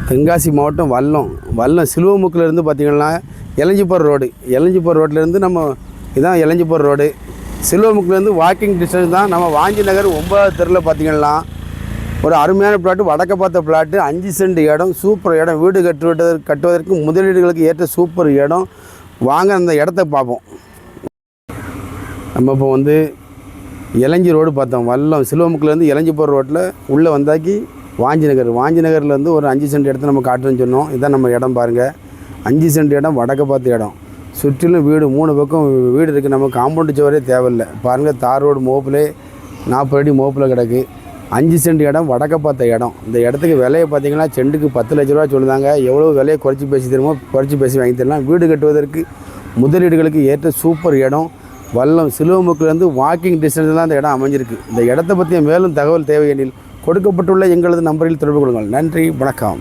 தென்காசி மாவட்டம் வல்லம் சிலுவமுக்கிலேருந்து பார்த்திங்கன்னா எலஞ்சிப்பர் ரோட்லேருந்து நம்ம இதான் எலஞ்சிப்பர் ரோடு. சிலுவமுக்கிலேருந்து வாக்கிங் டிஸ்டன்ஸ் தான். நம்ம வாஞ்சி நகர் 9வது தெருவில் பார்த்திங்கன்னா ஒரு அருமையான பிளாட்டு, வடக்க பார்த்த பிளாட்டு, 5 சென்ட் இடம், சூப்பர் இடம். வீடு கட்டுவதற்கு முதலீடுகளுக்கு ஏற்ற சூப்பர் இடம். வாங்க அந்த இடத்த பார்ப்போம். நம்ம இப்போ எலஞ்சி ரோடு பார்த்தோம். வல்லம் சிலுவமுக்கிலேருந்து எலஞ்சிப்பர் ரோட்டில் உள்ளே வந்தாக்கி வாஞ்சி நகர்லேருந்து ஒரு 5 சென்ட் இடத்த நம்ம காட்டுன்னு சொன்னோம். இதான் நம்ம இடம் பாருங்கள். 5 சென்ட் இடம், வடக்க பார்த்த இடம். சுற்றிலும் வீடு, 3 பக்கம் வீடு இருக்குது. நம்ம காம்பவுண்டு சுவரே தேவையில்லை. பாருங்கள், தார் ரோடு மோப்பிலே 40 அடி மோப்பில் கிடக்கு. 5 சென்ட் இடம், வடக்க பார்த்த இடம். இந்த இடத்துக்கு விலையை பார்த்திங்கன்னா செண்டுக்கு 10 லட்ச ரூபா சொல்லுதாங்க. எவ்வளோ விலையை குறைச்சி பேசி தருமோ குறைச்சி பேசி வாங்கி தரலாம். வீடு கட்டுவதற்கு முதலீடுகளுக்கு ஏற்ற சூப்பர் இடம். வல்லம் சிலுவமுக்கிலேருந்து வாக்கிங் டிஸ்டன்ஸ் தான் இந்த இடம் அமைஞ்சிருக்கு. இந்த இடத்தை பற்றிய மேலும் தகவல் தேவையெனில் கொடுக்கப்பட்டுள்ள எங்களது நம்பரில் தொடர்பு கொள்ளுங்கள். நன்றி, வணக்கம்.